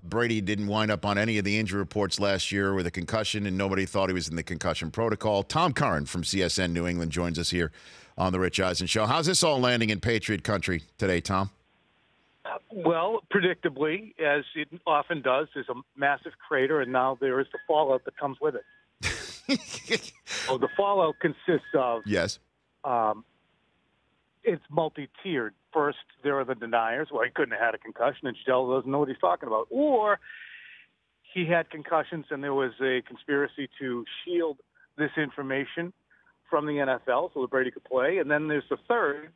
Brady didn't wind up on any of the injury reports last year with a concussion, and nobody thought he was in the concussion protocol. Tom Curran from CSN New England joins us here on the Rich Eisen Show. How's this all landing in Patriot country today, Tom? Well, predictably, as it often does, there's a massive crater, and now there is the fallout that comes with it. So the fallout consists of yes. It's multi-tiered. First, there are the deniers. Well, he couldn't have had a concussion, and Gisele doesn't know what he's talking about. Or he had concussions, and there was a conspiracy to shield this information from the NFL so that Brady could play. And then there's the third,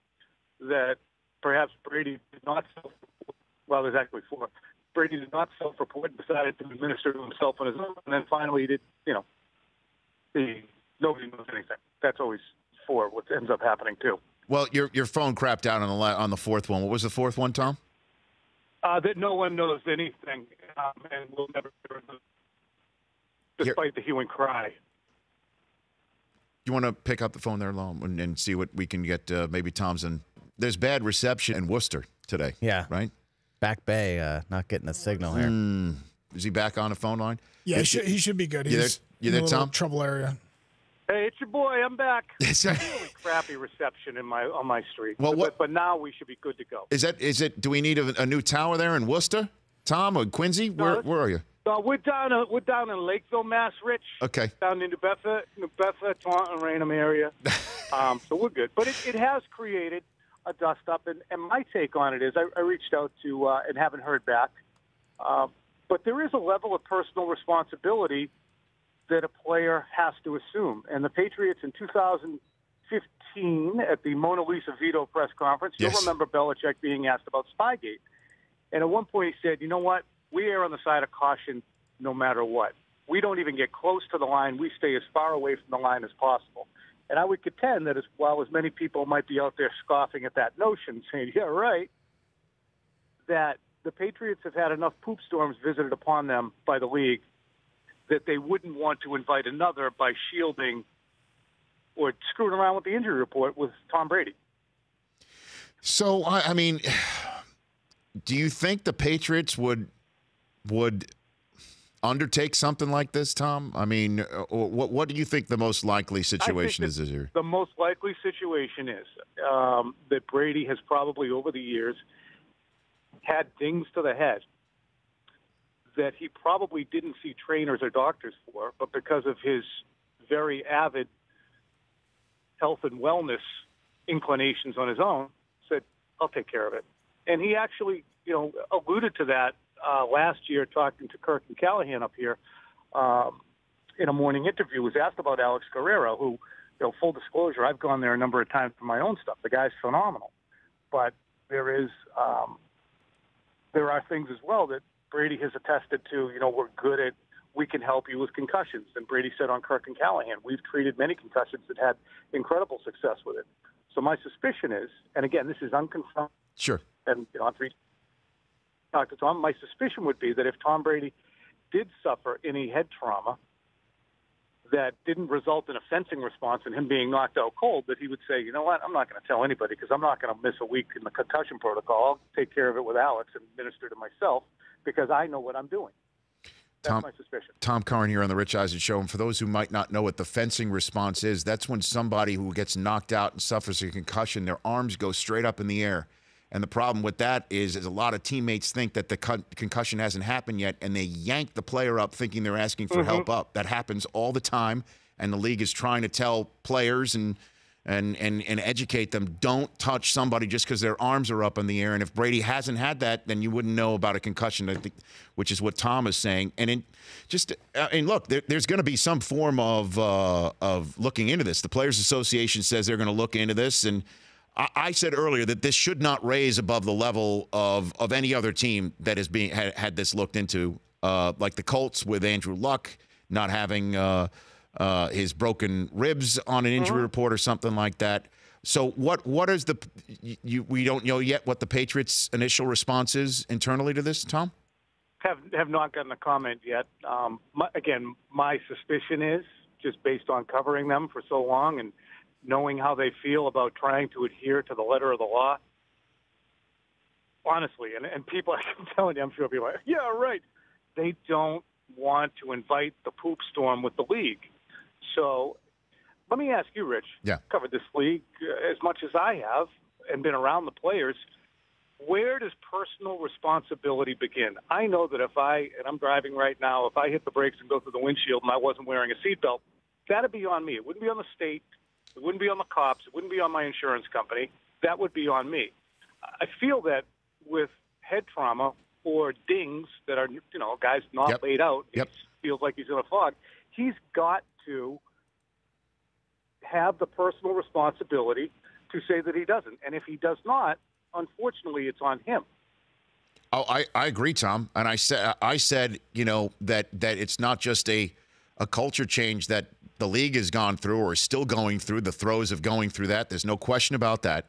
that perhaps Brady did not self-report. Well, there's actually four. Brady did not self-report and decided to administer to himself on his own. And then finally he did, nobody knows anything. That's always four, what ends up happening too. Well, your phone crapped out on the fourth one. What was the fourth one, Tom? That no one knows anything, and will never, despite the hue and cry. You want to pick up the phone there, Lo, and see what we can get? Maybe Tom's in. There's bad reception in Worcester today. Yeah. Right? Back Bay, not getting a signal here. Is he back on the phone line? Yeah, he should be good. He's you there, in a Tom? Trouble area. Hey, it's your boy. I'm back. Really crappy reception on my street. Well, but now we should be good to go. Is it? Do we need a new tower there in Worcester, Tom, or Quincy? Where are you? We're down in Lakeville, Mass, Rich. Okay. Down in New Bedford, Taunton, Raynham area. So we're good. But it has created a dust up, and my take on it is I reached out to and haven't heard back. But there is a level of personal responsibility that a player has to assume. And the Patriots in 2015 at the Mona Lisa veto press conference, yes. You'll remember Belichick being asked about Spygate. And at one point he said, you know what, we err on the side of caution no matter what. We don't even get close to the line. We stay as far away from the line as possible. And I would contend that while as many people might be out there scoffing at that notion, saying, yeah, right, that the Patriots have had enough poop storms visited upon them by the league that they wouldn't want to invite another by shielding or screwing around with the injury report with Tom Brady. So, I mean, do you think the Patriots would undertake something like this, Tom? I mean, what do you think the most likely situation is here? The most likely situation is that Brady has probably over the years had dings to the head that he probably didn't see trainers or doctors for, but because of his very avid health and wellness inclinations on his own, said, I'll take care of it. And he actually, alluded to that last year talking to Kirk and Callahan up here in a morning interview, was asked about Alex Guerrero, who, full disclosure, I've gone there a number of times for my own stuff. The guy's phenomenal. But there are things as well that Brady has attested to, we're good at, we can help you with concussions. And Brady said on Kirk and Callahan, we've treated many concussions that had incredible success with it. So my suspicion is, and again, this is unconfirmed. Sure. And I've talked to Tom. My suspicion would be that if Tom Brady did suffer any head trauma that didn't result in a fencing response and him being knocked out cold, that he would say, you know what, I'm not going to tell anybody because I'm not going to miss a week in the concussion protocol. I'll take care of it with Alex and administer to myself because I know what I'm doing. That's my suspicion. Tom Curran here on the Rich Eisen Show. And for those who might not know what the fencing response is, that's when somebody who gets knocked out and suffers a concussion, their arms go straight up in the air. And the problem with that is a lot of teammates think that the concussion hasn't happened yet, and they yank the player up thinking they're asking for help up. That happens all the time, and the league is trying to tell players and educate them, don't touch somebody just because their arms are up in the air. And if Brady hasn't had that, then you wouldn't know about a concussion, I think, which is what Tom is saying. And look, there's going to be some form of looking into this. The Players Association says they're going to look into this, and I said earlier that this should not raise above the level of any other team that has had this looked into, like the Colts with Andrew Luck not having his broken ribs on an injury report or something like that. So what is we don't know yet what the Patriots' initial response is internally to this, Tom? Have not gotten a comment yet. My suspicion is, just based on covering them for so long and knowing how they feel about trying to adhere to the letter of the law, honestly, and people, I'm telling you, I'm sure people are like, yeah, right. they don't want to invite the poop storm with the league. So let me ask you, Rich. Yeah. Covered this league as much as I have and been around the players. Where does personal responsibility begin? I know that if I'm driving right now, if I hit the brakes and go through the windshield and I wasn't wearing a seatbelt, that'd be on me. It wouldn't be on the state. It wouldn't be on the cops. It wouldn't be on my insurance company. That would be on me. I feel that with head trauma or dings that are, guys not laid out, it feels like he's in a fog, he's got to have the personal responsibility to say that he doesn't. And if he does not, unfortunately, it's on him. Oh, I agree, Tom. And I said, that it's not just a culture change that the league has gone through or is still going through, the throes of going through that. There's no question about that,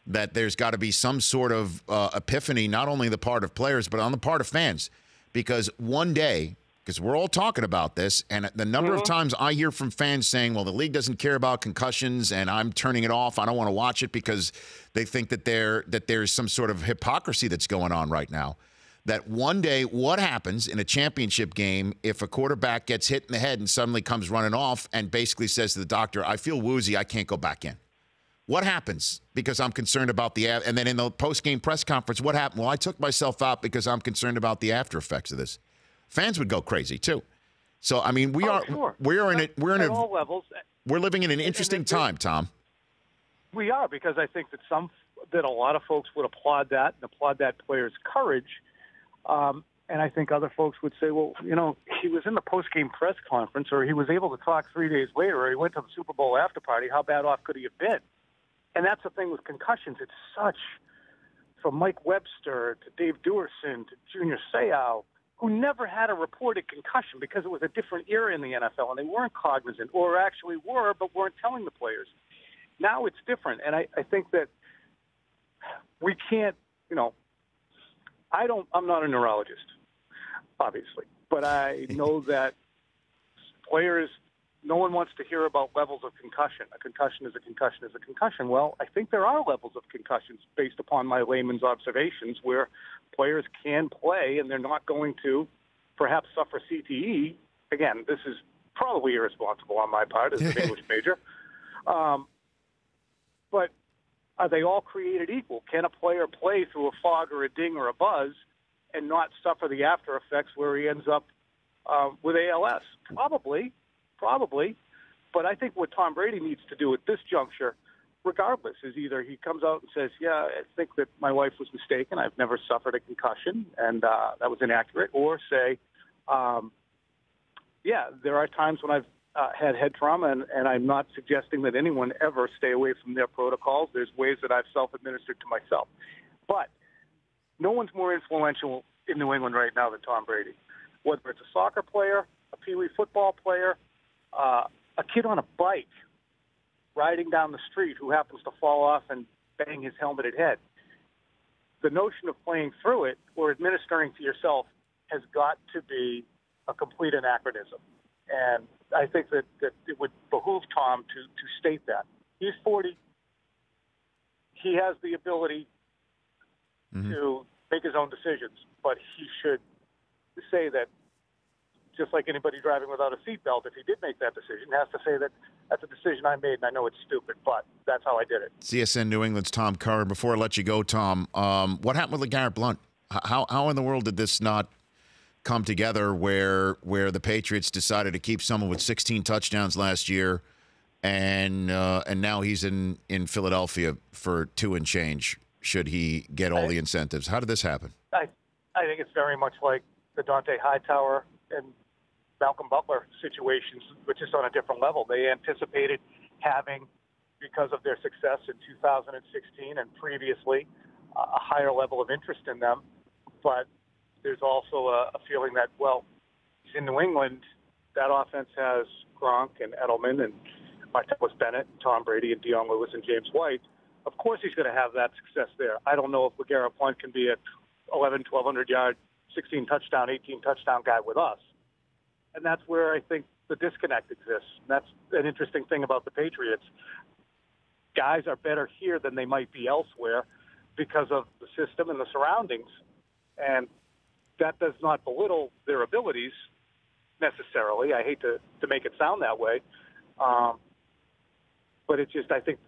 that there's got to be some sort of epiphany, not only the part of players, but on the part of fans. Because one day, because we're all talking about this, and the number of times I hear from fans saying, well, the league doesn't care about concussions and I'm turning it off. I don't want to watch it because they think that there's some sort of hypocrisy that's going on right now. That one day, what happens in a championship game if a quarterback gets hit in the head and suddenly comes running off and basically says to the doctor, I feel woozy, I can't go back in? What happens? Because I'm concerned about and then in the post-game press conference, what happened? Well, I took myself out because I'm concerned about the after effects of this. Fans would go crazy too. So I mean, we're in all levels. We're living in an interesting time, Tom. We are, because I think that a lot of folks would applaud that and applaud that player's courage. And I think other folks would say, well, he was in the post-game press conference, or he was able to talk 3 days later, or he went to the Super Bowl after party. How bad off could he have been? And that's the thing with concussions. It's such, from Mike Webster to Dave Duerson to Junior Seau, who never had a reported concussion because it was a different era in the NFL, and they weren't cognizant, or actually were, but weren't telling the players. Now it's different, and I think that we can't, I'm not a neurologist, obviously, but I know that players, no one wants to hear about levels of concussion. A concussion is a concussion is a concussion. Well, I think there are levels of concussions based upon my layman's observations where players can play and they're not going to perhaps suffer CTE. Again, this is probably irresponsible on my part as an English major. But are they all created equal? Can a player play through a fog or a ding or a buzz and not suffer the after effects where he ends up with ALS? Probably. But I think what Tom Brady needs to do at this juncture, regardless, is either he comes out and says, yeah, I think that my wife was mistaken. I've never suffered a concussion, and that was inaccurate. Or say, yeah, there are times when I've had head trauma, and I'm not suggesting that anyone ever stay away from their protocols. There's ways that I've self-administered to myself. But no one's more influential in New England right now than Tom Brady. Whether it's a soccer player, a peewee football player, a kid on a bike riding down the street who happens to fall off and bang his helmeted head. The notion of playing through it or administering to yourself has got to be a complete anachronism. And I think that it would behoove Tom to state that. He's 40. He has the ability to make his own decisions, but he should say that, just like anybody driving without a seatbelt, if he did make that decision, has to say that that's a decision I made, and I know it's stupid, but that's how I did it. CSN New England's Tom Curran. Before I let you go, Tom, what happened with LeGarrette Blount? How in the world did this not come together where the Patriots decided to keep someone with 16 touchdowns last year, and now he's in Philadelphia for 2 and change, should he get all the incentives? How did this happen? I think it's very much like the Dante Hightower and Malcolm Butler situations, which is on a different level. They anticipated having, because of their success in 2016 and previously, a higher level of interest in them. But there's also a feeling that, well, he's in New England. That offense has Gronk and Edelman and Martellus Bennett, and Tom Brady and Deion Lewis and James White. Of course he's going to have that success there. I don't know if LeGarrette Blount can be a 1,200-yard, 16 touchdown, 18 touchdown guy with us. And that's where I think the disconnect exists. And that's an interesting thing about the Patriots. Guys are better here than they might be elsewhere because of the system and the surroundings. And that does not belittle their abilities necessarily. I hate to make it sound that way. But it's just, I think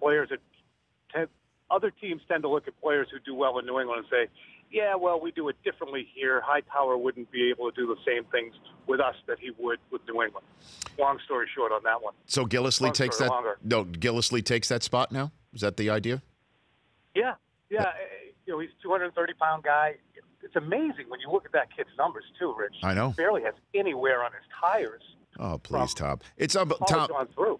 other teams tend to look at players who do well in New England and say, yeah, well, we do it differently here. Hightower wouldn't be able to do the same things with us that he would with New England. Long story short on that one. So Gillislee takes that. Longer. No, Gillislee takes that spot now. Is that the idea? Yeah. He's a 230-pound guy. It's amazing when you look at that kid's numbers too, Rich. I know. He barely has any wear on his tires. Oh, please, Tom.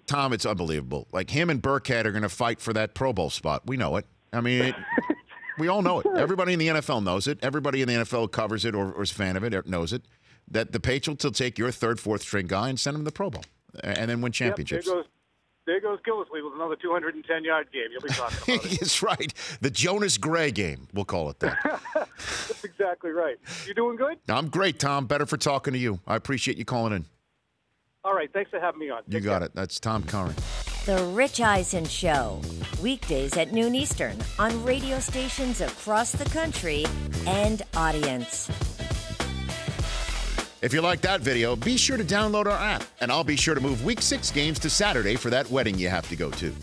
Tom, it's unbelievable. Like, him and Burkhead are going to fight for that Pro Bowl spot. We know it. I mean, we all know it. Everybody in the NFL knows it. Everybody in the NFL covers it or is a fan of it knows it. That the Patriots will take your third, fourth string guy and send him to the Pro Bowl and then win championships. Yep, there goes Gillislee with another 210-yard game. You'll be talking about it. That's right. The Jonas Gray game, we'll call it that. That's exactly right. You doing good? I'm great, Tom. Better for talking to you. I appreciate you calling in. All right. Thanks for having me on. You got it. That's Tom Curran. The Rich Eisen Show. Weekdays at noon Eastern on radio stations across the country and audience. If you like that video, be sure to download our app, and I'll be sure to move Week 6 games to Saturday for that wedding you have to go to.